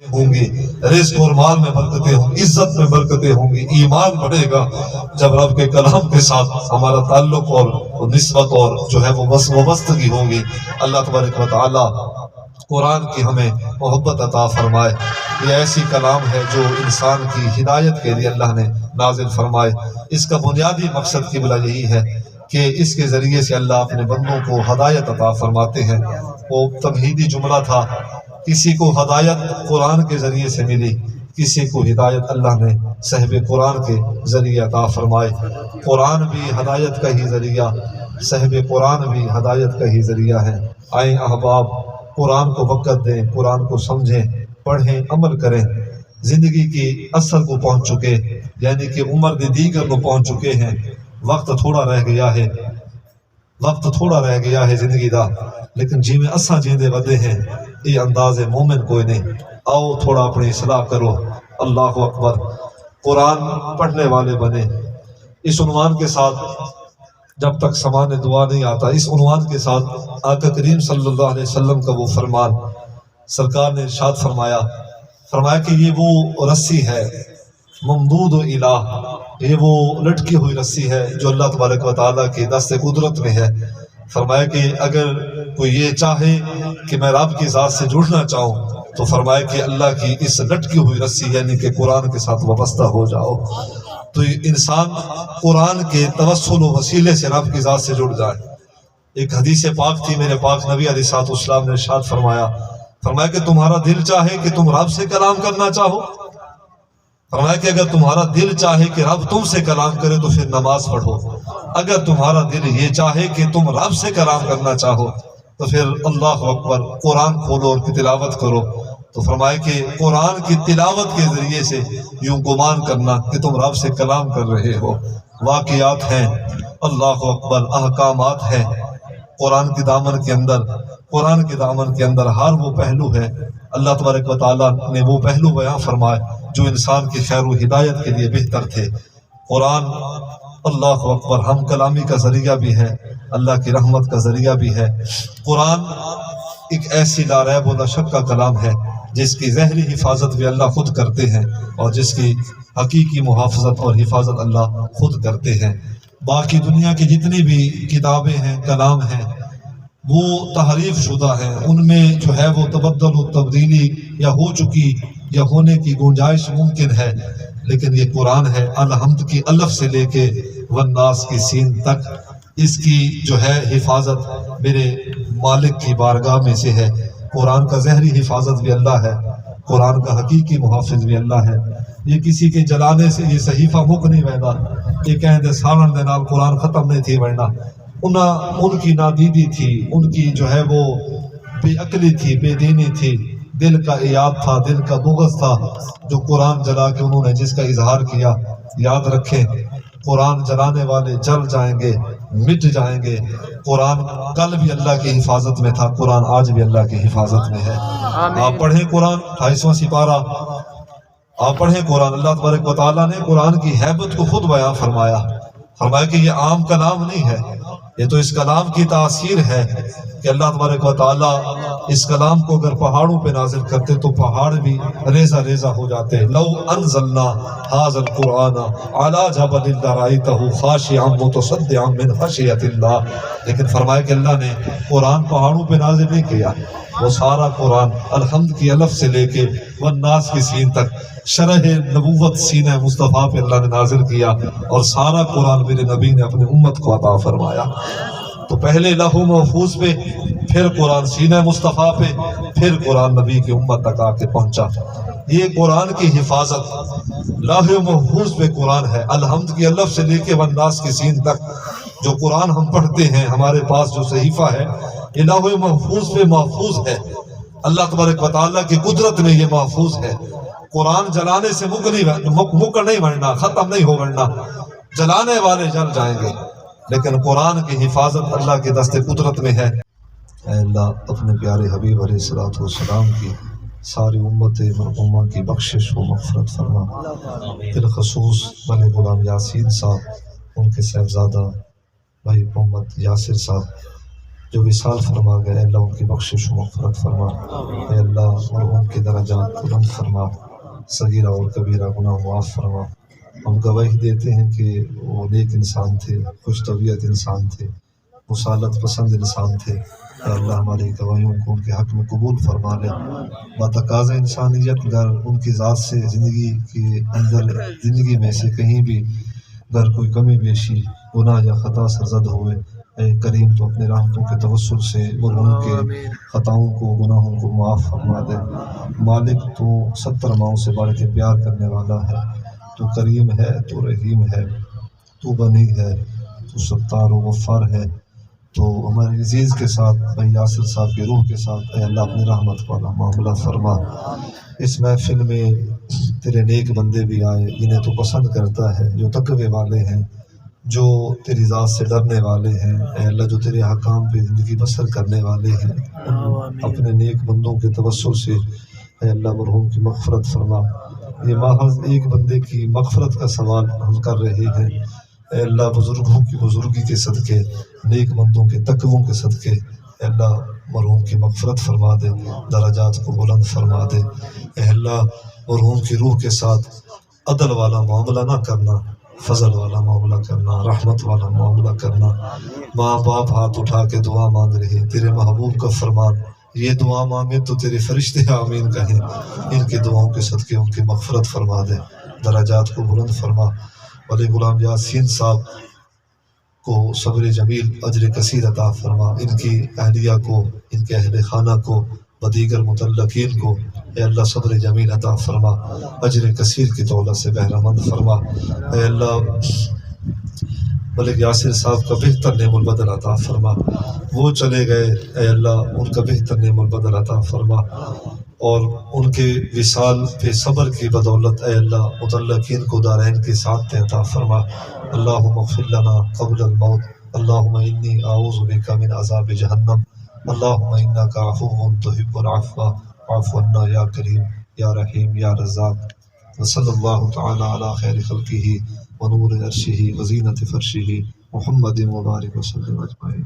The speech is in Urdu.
ہوں گی، رزق اور مال میں برکتیں ہوں گی، عزت میں برکتیں ہوں گی، ایمان بڑھے گا جب رب کے کلام کے ساتھ ہمارا تعلق اور نسبت اور جو ہے وہ وابستگی ہوگی۔ اللہ تبارک و تعالی قرآن کی ہمیں محبت عطا فرمائے۔ یہ ایسی کلام ہے جو انسان کی ہدایت کے لیے اللہ نے نازل فرمائے۔ اس کا بنیادی مقصد قبلہ یہی ہے کہ اس کے ذریعے سے اللہ اپنے بندوں کو ہدایت عطا فرماتے ہیں۔ وہ تمہیدی جملہ تھا، کسی کو ہدایت قرآن کے ذریعے سے ملی، کسی کو ہدایت اللہ نے صاحب قرآن کے ذریعے عطا فرمائے۔ قرآن بھی ہدایت کا ہی ذریعہ، صاحب قرآن بھی ہدایت کا ہی ذریعہ ہے۔ آئیں احباب، قرآن کو وقت دیں، قرآن کو سمجھیں، پڑھیں، عمل کریں۔ زندگی کی اثر کو پہنچ چکے، یعنی کہ عمر دیگر کو پہنچ چکے ہیں۔ وقت تھوڑا رہ گیا ہے زندگی دا، لیکن جی میں اساں جیندے ودے ہیں، یہ انداز مومن کوئی نہیں۔ آؤ تھوڑا اپنی اصلاح کرو۔ اللہ اکبر، قرآن پڑھنے والے بنے۔ اس عنوان کے ساتھ جب تک سامان دعا نہیں آتا، اس عنوان کے ساتھ آقا کریم صلی اللہ علیہ وسلم کا وہ فرمان سرکار نے ارشاد فرمایا کہ یہ وہ رسی ہے ممدود و الہ، یہ وہ لٹکی ہوئی رسی ہے جو اللہ تبارک و تعالیٰ کی دست قدرت میں ہے۔ فرمایا کہ اگر کوئی یہ چاہے کہ میں رب کی ذات سے جڑنا چاہوں تو فرمایا کہ اللہ کی اس لٹکی ہوئی رسی یعنی کہ قرآن کے ساتھ وابستہ ہو جاؤ، تو انسان قرآن کے توسل و وسیلے سے رب کی ذات سے جڑ جائے۔ ایک حدیث پاک تھی، میرے پاک نبی علیہ السلام نے ارشاد فرمایا کہ تمہارا دل چاہے کہ تم رب سے کلام کرنا چاہو، فرمایا کہ اگر تمہارا دل چاہے کہ رب تم سے کلام کرے تو پھر نماز پڑھو، اگر تمہارا دل یہ چاہے کہ تم رب سے کلام کرنا چاہو تو پھر اللہ اکبر قرآن کھولو اور تلاوت کرو۔ تو فرمایا کہ قرآن کی تلاوت کے ذریعے سے یوں گمان کرنا کہ تم رب سے کلام کر رہے ہو۔ واقعات ہیں، اللہ اکبر، احکامات ہیں قرآن کے دامن کے اندر ہر وہ پہلو ہے۔ اللہ تبارک و تعالیٰ نے وہ پہلو بیان فرمائے جو انسان کی خیر و ہدایت کے لیے بہتر تھے۔ قرآن اللہ اکبر ہم کلامی کا ذریعہ بھی ہے، اللہ کی رحمت کا ذریعہ بھی ہے۔ قرآن ایک ایسی لا ریب و لا شک کا کلام ہے جس کی ظاہری حفاظت بھی اللہ خود کرتے ہیں اور جس کی حقیقی محافظت اور حفاظت اللہ خود کرتے ہیں۔ باقی دنیا کی جتنی بھی کتابیں ہیں، کلام ہیں، وہ تحریف شدہ ہیں، ان میں جو ہے وہ تبدل و تبدیلی یا ہو چکی یا ہونے کی گنجائش ممکن ہے، لیکن یہ قرآن ہے الحمد کی الف سے لے کے والناس کی سین تک، اس کی جو ہے حفاظت میرے مالک کی بارگاہ میں سے ہے۔ قرآن کا ظاہری حفاظت بھی اللہ ہے، قرآن کا حقیقی محافظ بھی اللہ ہے۔ یہ کسی کے جلانے سے یہ صحیفہ مک نہیں ویدا، یہ کہیں دے سالن دے نال قرآن ختم نہیں تھی ورنہ ان کی نادیدی تھی، ان کی جو ہے وہ بے عقلی تھی، بے دینی تھی، دل کا ایاد تھا، دل کا بغض تھا، جو قرآن جلا کے انہوں نے جس کا اظہار کیا۔ یاد رکھیں قرآن جلانے والے جل جائیں گے، مٹ جائیں گے۔ قرآن کل بھی اللہ کی حفاظت میں تھا، قرآن آج بھی اللہ کی حفاظت میں ہے۔ آپ پڑھیں قرآن 28واں سپارہ، آپ پڑھیں قرآن۔ اللہ تبارک و تعالیٰ نے قرآن کی ہیبت کو خود بیان فرمایا کہ یہ عام کلام نہیں ہے، یہ تو اس کلام کی تاثیر ہے کہ اللہ تبارک و تعالیٰ اس کلام کو اگر پہاڑوں پہ نازل کرتے تو پہاڑ بھی ریزہ ریزہ ہو جاتے۔ لو انزلنا ھذا القرآن علی جبل لرأیتہ خاشعا متصدعا من خشیۃ اللہ، لیکن فرمایا کہ اللہ نے قرآن پہاڑوں پہ نازل نہیں کیا، وہ سارا قرآن الحمد کی الف سے لے کے والناس کی سین تک شرح نبوت سینہ مصطفیٰ پہ اللہ نے نازل کیا، اور سارا قرآن میرے نبی نے اپنی امت کو عطا فرمایا۔ تو پہلے لوح محفوظ پہ، پھر قرآن سینہ مصطفیٰ پہ، پھر قرآن نبی کی امت تک آ کے پہنچا۔ یہ قرآن کی حفاظت لوح محفوظ پہ قرآن ہے، الحمد کی الف سے لے کے والناس کی سین تک جو قرآن ہم پڑھتے ہیں، ہمارے پاس جو صحیفہ ہے یہ لوح محفوظ پہ محفوظ ہے، اللہ تبارک و تعالیٰ کی قدرت میں یہ محفوظ ہے۔ قرآن جلانے سے مک نہیں ورنہ، ختم نہیں ہو ورنہ، جلانے والے جل جائیں گے، لیکن قرآن کی حفاظت اللہ کے دست قدرت میں ہے۔ اے اللہ اپنے پیارے حبیب علیہ السلام کی ساری امت مرحومہ کی بخشش و مغفرت فرما۔ بالخصوص بھلے غلام یاسین صاحب، ان کے صاحبزادہ بھائی محمد یاسر صاحب، جو وصال فرما گئے اے اللہ ان کی بخشش و مغفرت فرما، اے اللہ مرحوم کے درجات بلند فرما، صغیرہ اور کبیرہ گناہ معاف فرما۔ ہم گواہی دیتے ہیں کہ وہ نیک انسان تھے، خوش طبیعت انسان تھے، مسالت پسند انسان تھے۔ اے اللہ ہماری گواہیوں کو ان کے حق میں قبول فرما لے۔ بتقاضۂ انسانیت اگر ان کی ذات سے زندگی کے اندر، زندگی میں سے کہیں بھی اگر کوئی کمی بیشی، گناہ یا خطا سرزد ہوئے، اے کریم تو اپنے رحمتوں کے توسل سے مرحوم کے خطاؤں کو، گناہوں کو معاف فرما دے۔ مالک تو 70 ماؤں سے بڑھ کے پیار کرنے والا ہے، تو کریم ہے، تو رحیم ہے، تو غنی ہے، تو ستار و غفار ہے۔ تو ہمارے عزیز کے ساتھ بھائی یاسر صاحب کی روح کے ساتھ اے اللہ اپنی رحمت والا معاملہ فرما۔ اس محفل میں تیرے نیک بندے بھی آئے جنہیں تو پسند کرتا ہے، جو تقوی والے ہیں، جو تیری ذات سے ڈرنے والے ہیں، اے اللہ جو تیرے حکام پہ زندگی بسر کرنے والے ہیں، اپنے نیک بندوں کے توسل سے اے اللہ مرحوم کی مغفرت فرما۔ یہ محض ایک بندے کی مغفرت کا سوال ہم کر رہے ہیں، اے اللہ بزرگوں کی بزرگی کے صدقے، نیک بندوں کے تقووں کے صدقے اے اللہ مرحوم کی مغفرت فرما دے، درجات کو بلند فرما دے۔ اے اللہ مرحوم کی روح کے ساتھ عدل والا معاملہ نہ کرنا، فضل والا معاملہ کرنا، رحمت والا معاملہ کرنا۔ ماں باپ ہاتھ اٹھا کے دعا مانگ رہے، تیرے محبوب کا فرمان یہ دعا مانگے تو تیرے فرشتے آمین کہیں۔ ان کی دعاؤں کے صدقے ان کی مغفرت فرما دے، درجات کو بلند فرما۔ ولی غلام یاسین صاحب کو صبر جمیل اجر کثیر عطا فرما، ان کی اہلیہ کو، ان کے اہل خانہ کو، بدیگر متعلقین کو اے اللہ صبر جمیل عطا فرما، اجر کثیر کی دولت سے بہرہ مند فرما۔ اے اللہ ملک یاسر صاحب کا بہتر نعم البدل عطا فرما، وہ چلے گئے اے اللہ ان کا بہتر نعم البدل عطا فرما، اور ان کے وصال پہ صبر کی بدولت اے اللہ متعلقین کو دارین کی سعادتیں عطا فرما۔ اللہم اغفر لنا قبل الموت، اللہم انی اعوذ بک من عذاب جہنم، اللہم انک عفو تحب العفو فاعف عنا یا کریم یا رحیم یا رزاق۔ وصلی اللہ تعالی علی خیر خلقہ ونور عرشہ وزینت فرشہ محمد مبارک وسلم اجمعین۔